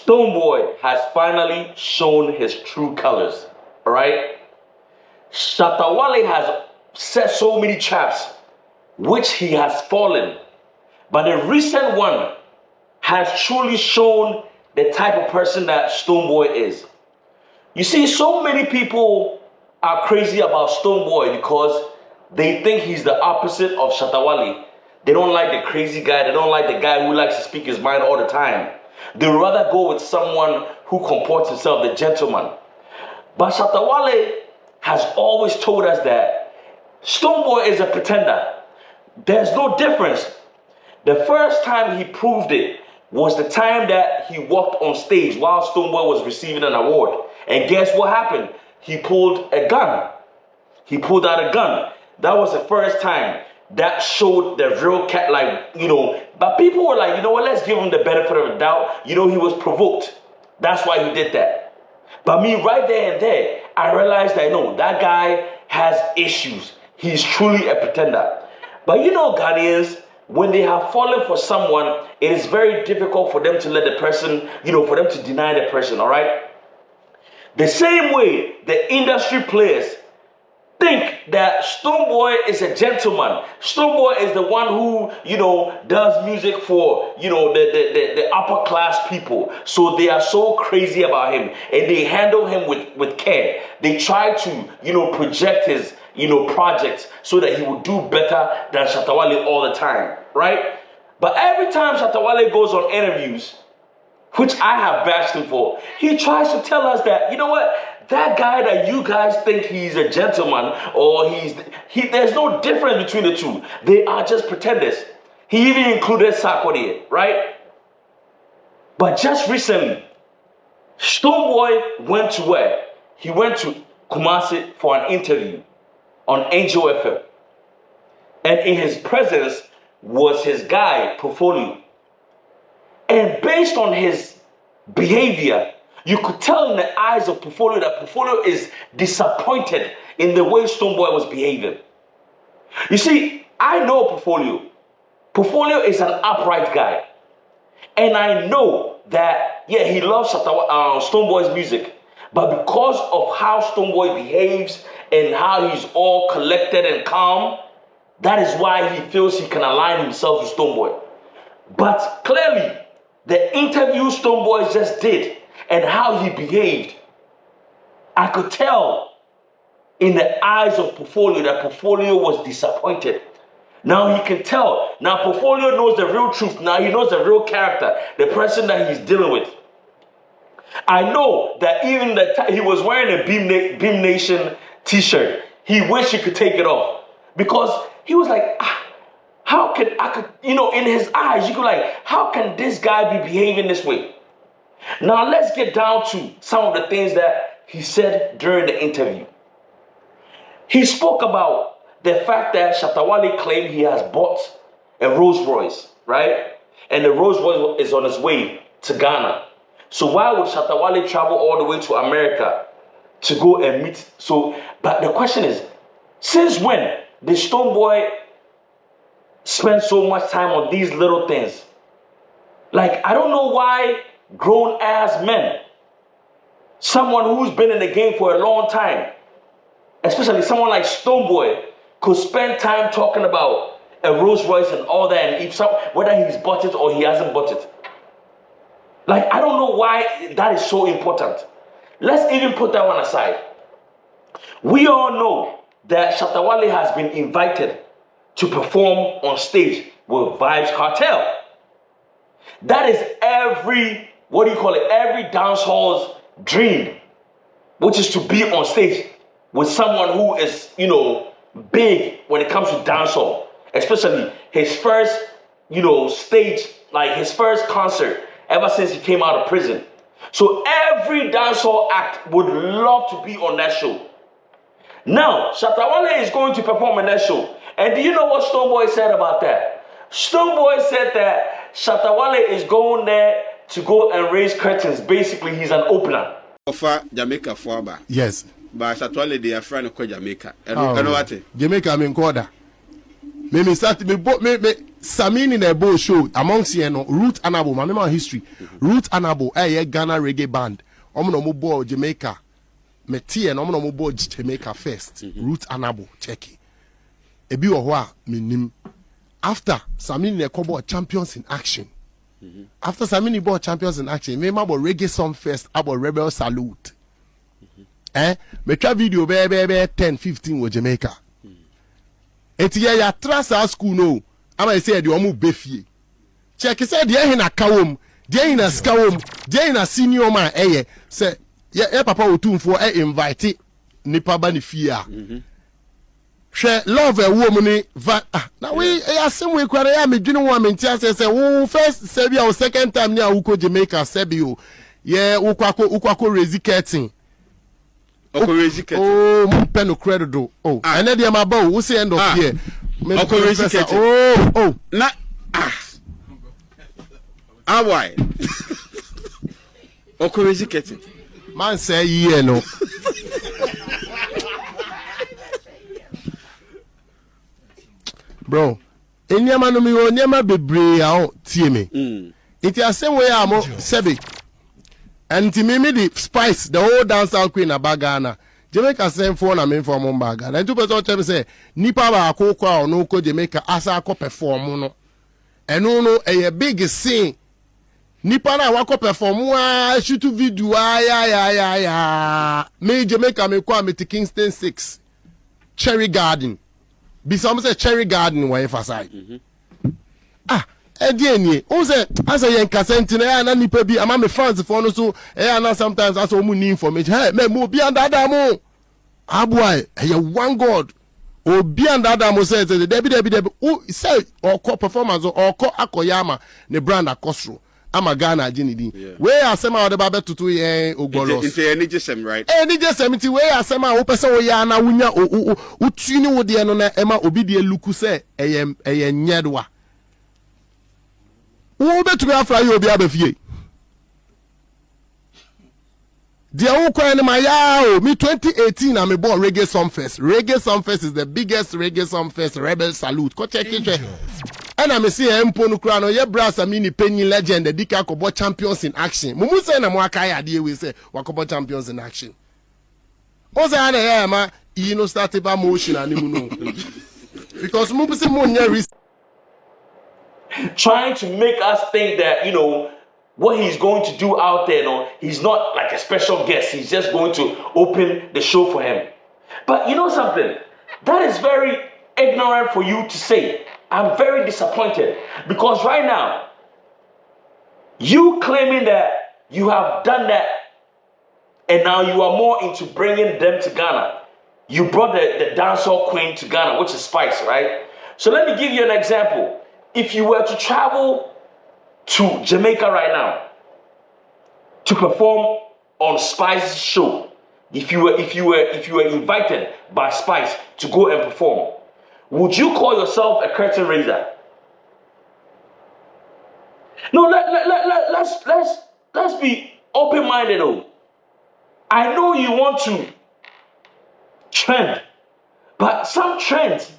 Stonebwoy has finally shown his true colors. Alright? Shatta Wale has set so many traps, which he has fallen. But the recent one has truly shown the type of person that Stonebwoy is. You see, so many people are crazy about Stonebwoy because they think he's the opposite of Shatta Wale. They don't like the crazy guy. They don't like the guy who likes to speak his mind all the time. They would rather go with someone who comports himself, the gentleman. But Shatta Wale has always told us that Stonebwoy is a pretender. There's no difference. The first time he proved it was the time that he walked on stage while Stonebwoy was receiving an award. And guess what happened? He pulled a gun. He pulled out a gun. That was the first time that showed the real cat, but people were like, you know what, let's give him the benefit of the doubt. He was provoked. That's why he did that. But me, right there and there, I realized that, no, that guy has issues. He's truly a pretender. But Ghanaians, when they have fallen for someone, it is very difficult for them to let the person, for them to deny the person, all right? The same way the industry players think that Stonebwoy is a gentleman. Stonebwoy is the one who, does music for, the upper class people. So they are so crazy about him and they handle him with care. They try to, project his, projects so that he will do better than Shatta Wale all the time, right? But every time Shatta Wale goes on interviews, which I have bashed him for, he tries to tell us that, you know what, that guy that you guys think he's a gentleman or there's no difference between the two. They are just pretenders. He even included Sarkodie, right? But just recently, Stonebwoy went to where? He went to Kumasi for an interview on Angel FM. And in his presence was his guy, Portfolio. And based on his behavior, you could tell in the eyes of Portfolio that Portfolio is disappointed in the way Stonebwoy was behaving. You see, I know Portfolio. Portfolio is an upright guy. And I know that, yeah, he loves Stonebwoy's music. But because of how Stonebwoy behaves and how he's all collected and calm, that is why he feels he can align himself with Stonebwoy. But clearly, the interview Stonebwoy just did and how he behaved, I could tell in the eyes of Portfolio that Portfolio was disappointed. Now he can tell. Now Portfolio knows the real truth. Now he knows the real character, the person that he's dealing with. I know that even he was wearing a Beam Nation t-shirt. He wished he could take it off because he was like, how can in his eyes, you could how can this guy be behaving this way? Now let's get down to some of the things that he said during the interview. He spoke about the fact that Shatta Wale claimed he has bought a Rolls-Royce, right? And the Rolls-Royce is on its way to Ghana. So why would Shatta Wale travel all the way to America to go and meet? But the question is, since when did Stonebwoy spend so much time on these little things? I don't know why grown-ass men, someone who's been in the game for a long time, especially someone like Stonebwoy, could spend time talking about a Rolls-Royce and all that, and whether he's bought it or he hasn't bought it. I don't know why that is so important. Let's even put that one aside. We all know that Shatta Wale has been invited to perform on stage with Vybes Kartel. That is every dancehall's dream, which is to be on stage with someone who is, big when it comes to dancehall. Especially his first, stage, his first concert ever since he came out of prison. So every dancehall act would love to be on that show. Now, Shatta Wale is going to perform on that show. And do you know what Stonebwoy said about that? Stonebwoy said that Shatta Wale is going there to go and raise curtains. Basically, he's an opener. Offer Jamaica for yes. But Shatta Wale, they are friend of Jamaica. And what? Jamaica, I mean, quarter. Me start me Samini in a bow show amongst you know Root Anabo, my memory history. Root Anabo, Ghana reggae band. Omo bo Jamaica. Me tea and omo bo Jamaica first. Root Anabo, check it. Ebi ohwa minim. After Samini Kobo champions in action. After Samini bought champions in action, me about reggae song first about rebel salute. Me try video be 10 15 with Jamaica. Eti ya trasa school no. Ama say the omu befie. Check say the hin na kawom, the hin na skawom, the hin na senior man say ya papa otumfo invite nipa ba ni fie a. Hwe love a woman ni na we asem we kwara ya medwene wo amenti say wo first sebi a second time ni a uko Jamaica sebi o ye ukwako raise curtain. Oh, pen no credit do. Oh, and then my bow, who say end of year. Oh, na why? Crazy kitty. Man say yeah no. Bro, enyama no mi o nyama bebre a tie me. It is same way am sebi. And to me the spice, the whole dancehall queen of Ghana. Jamaica same phone and main for Mumbaga. And 2% say, Nipa ba kwa or no ko Jamaica asa ko perform no. And no a big scene. Nipa na wako perform wa shoot video ya. Me Jamaica me kwa me to Kingston 6. Cherry Garden. Be some say Cherry Garden wa emphasize. Eni o say as yen kasenti na ya na nipa bi ama me fans for no so na sometimes as o mu ni information hey me mo bi andada mo aboy one god obi andada mo say debi o say oko performance oko akoyama ne brand akosro ama Ghana agini we asema o de ba betutu yen ogbolos it's any jesem right any jesem ti we asema o pese o ya na wunya o tuni wo de no na ema obi de luku say eye nyedwa. Who bet to be after you be abefie? The whole coin my yao. Me 2018 I'm born Reggae Sumfest. Reggae Sumfest is the biggest Reggae Sumfest rebel salute. Go check it. And I'm see Empo no crown. Ye brass a mini penny legend. The Dika Kobo champions in action. Mumu say na mwakaya idea we say wakobo champions in action. Oza ane ya ma ino start ba motion animu no. Because mumu say mo nya risk. Trying to make us think that, what he's going to do out there, he's not like a special guest. He's just going to open the show for him. But you know something? That is very ignorant for you to say. I'm very disappointed. Because right now, you claiming that you have done that, and now you are more into bringing them to Ghana. You brought the dancehall queen to Ghana, which is Spice, right? So let me give you an example. If you were to travel to Jamaica right now to perform on Spice's show, if you were invited by Spice to go and perform, would you call yourself a curtain raiser? No, let's be open-minded though. I know you want to trend, but some trends.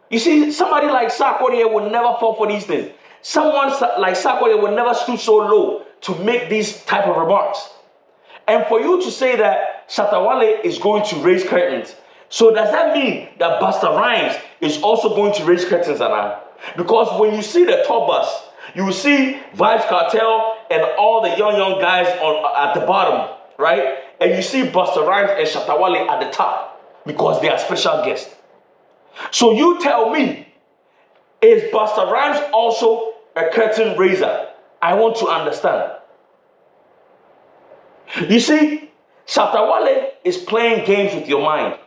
You see, somebody like Sarkodie will never fall for these things. Someone like Sarkodie will never stoop so low to make these type of remarks. And for you to say that Shatta Wale is going to raise curtains, so does that mean that Busta Rhymes is also going to raise curtains, Anna? Because when you see the top bus, you will see Vybes, Kartel, and all the young guys at the bottom, right? And you see Busta Rhymes and Shatta Wale at the top because they are special guests. So you tell me, is Busta Rhymes also a curtain raiser? I want to understand. You see, Shatta Wale is playing games with your mind.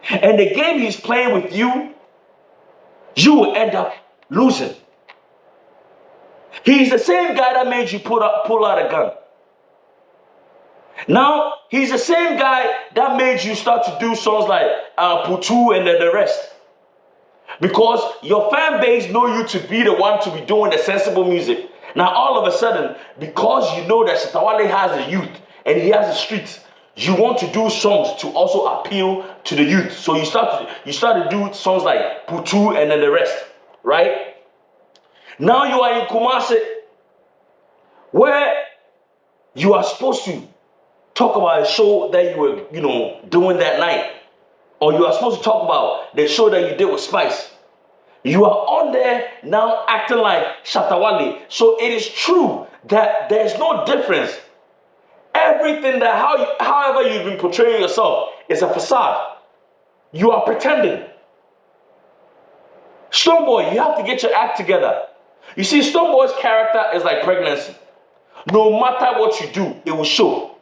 And the game he's playing with you, you will end up losing. He's the same guy that made you pull out a gun. Now, he's the same guy that made you start to do songs like Putu and the rest. Because your fan base know you to be the one to be doing the sensible music. Now, all of a sudden, because you know that Shatta Wale has the youth and he has the streets, you want to do songs to also appeal to the youth. So you start to do songs like Putu and then the rest, right? Now you are in Kumasi, where you are supposed to talk about a show that you were, doing that night. Or you are supposed to talk about the show that you did with Spice. You are on there now acting like Shatta Wale. So it is true that there's no difference. Everything that however you've been portraying yourself is a facade. You are pretending. Stonebwoy, you have to get your act together. You see, Stonebwoy's character is like pregnancy. No matter what you do, it will show.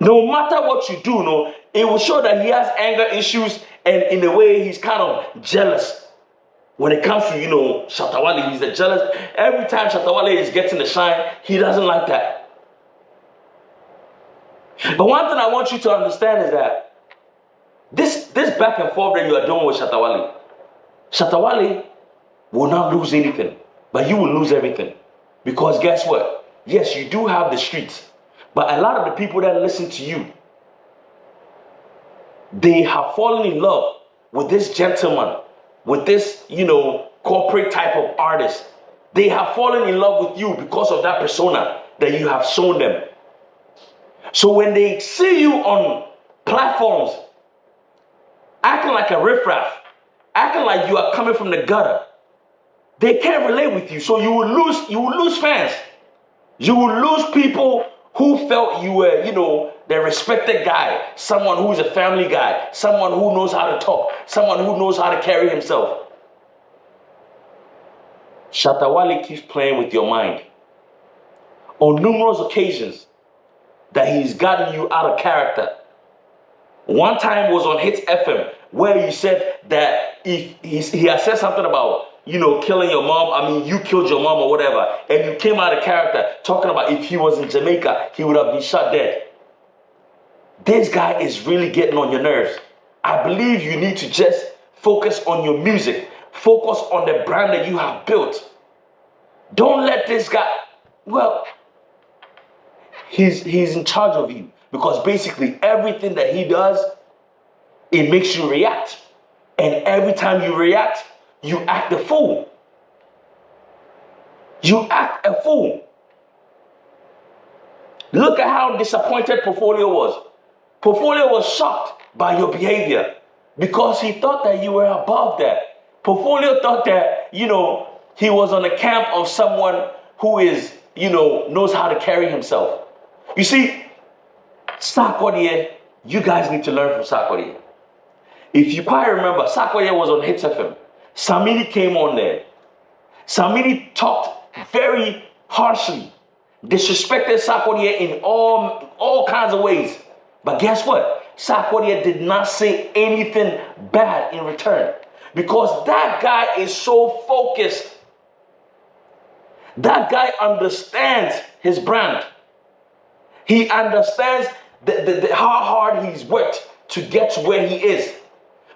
No matter what you do, it will show that he has anger issues, and in a way, he's kind of jealous. When it comes to, Shatta Wale, he's a jealous. Every time Shatta Wale is getting the shine, he doesn't like that. But one thing I want you to understand is that this back and forth that you are doing with Shatta Wale will not lose anything, but you will lose everything. Because guess what? Yes, you do have the streets, but a lot of the people that listen to you, they have fallen in love with this gentleman, with this, corporate type of artist. They have fallen in love with you because of that persona that you have shown them. So when they see you on platforms acting like a riffraff, acting like you are coming from the gutter, they can't relate with you. So you will lose fans. You will lose people who felt you were, the respected guy, someone who's a family guy, someone who knows how to talk, someone who knows how to carry himself. Shatta Wale keeps playing with your mind. On numerous occasions that he's gotten you out of character. One time was on Hits FM where you said that if he had said something about, killing your mom, you killed your mom or whatever, and you came out of character talking about if he was in Jamaica, he would have been shot dead. This guy is really getting on your nerves. I believe you need to just focus on your music. Focus on the brand that you have built. Don't let this guy, he's in charge of you. Because basically everything that he does, it makes you react. And every time you react, you act a fool. You act a fool. Look at how disappointed Portfolio was. Portfolio was shocked by your behavior because he thought that you were above that. Portfolio thought that, he was on the camp of someone who is, knows how to carry himself. You see, Sarkodie, you guys need to learn from Sarkodie. If you quite remember, Sarkodie was on Hits FM. Samini came on there. Samini talked very harshly, disrespected Sarkodie in all kinds of ways. But guess what? Sarkodie did not say anything bad in return. Because that guy is so focused. That guy understands his brand. He understands how hard he's worked to get to where he is.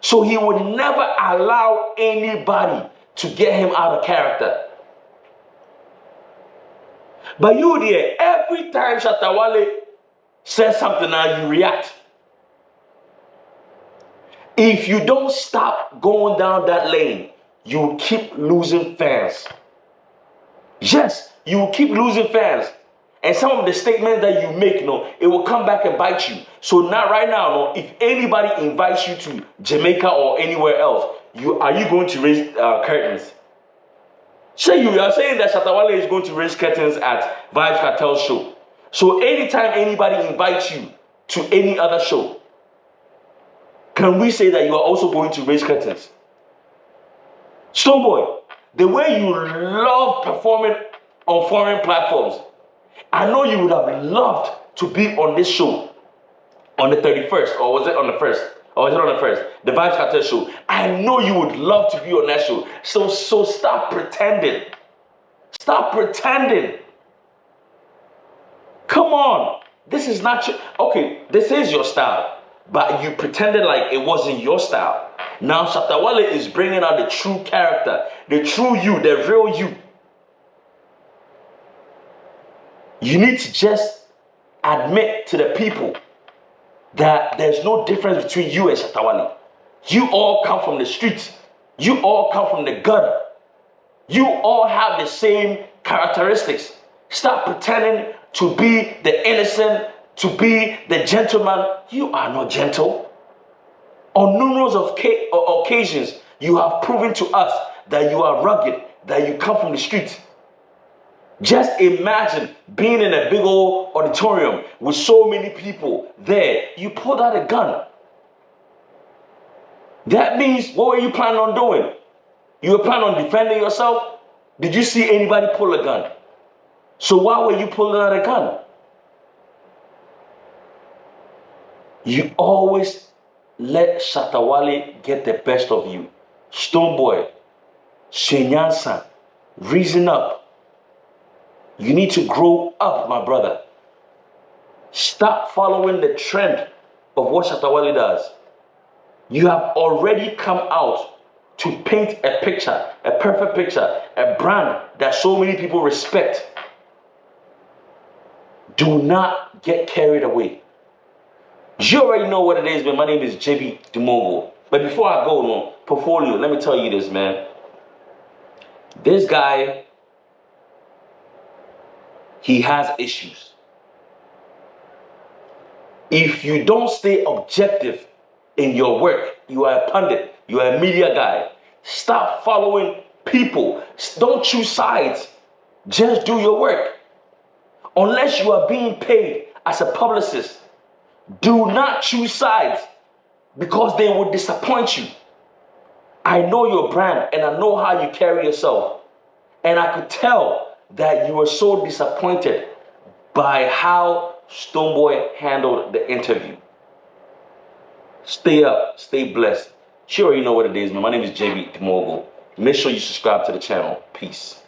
So he would never allow anybody to get him out of character. But you there, every time Shatta Wale says something now, you react. If you don't stop going down that lane, you will keep losing fans. Yes, you will keep losing fans. And some of the statements that you make, it will come back and bite you. So now, right now, if anybody invites you to Jamaica or anywhere else, are you going to raise curtains? Say you are saying that Shatta Wale is going to raise curtains at Vybes Kartel show. So anytime anybody invites you to any other show, can we say that you are also going to raise curtains? Stonebwoy, the way you love performing on foreign platforms, I know you would have loved to be on this show on the 31st, or was it on the 1st? Or was it on the 1st? The Vybes Kartel show. I know you would love to be on that show. So stop pretending. Stop pretending. Come on. This is not your... Okay, this is your style. But you pretended like it wasn't your style. Now Shatta Wale is bringing out the true character. The true you. The real you. You need to just admit to the people that there's no difference between you and Shatta Wale. You all come from the streets. You all come from the gutter. You all have the same characteristics. Stop pretending to be the innocent, to be the gentleman. You are not gentle. On numerous occasions, you have proven to us that you are rugged, that you come from the streets. Just imagine being in a big old auditorium with so many people there. You pulled out a gun. That means, what were you planning on doing? You were planning on defending yourself? Did you see anybody pull a gun? So why were you pulling out a gun? You always let Shatta Wale get the best of you. Stonebwoy, Shenyansa, reason up. You need to grow up, my brother. Stop following the trend of what Shatta Wale does. You have already come out to paint a picture, a perfect picture, a brand that so many people respect. Do not get carried away. You already know what it is, man. My name is Jebi the Mogul. But before I go on portfolio, let me tell you this, man. This guy, he has issues. If you don't stay objective in your work, you are a pundit, you are a media guy. Stop following people. Don't choose sides. Just do your work. Unless you are being paid as a publicist, do not choose sides because they will disappoint you. I know your brand and I know how you carry yourself. And I could tell that you were so disappointed by how Stonebwoy handled the interview. Stay up, stay blessed. You already know what it is, man. My name is Jebi the Mogul. Make sure you subscribe to the channel. Peace.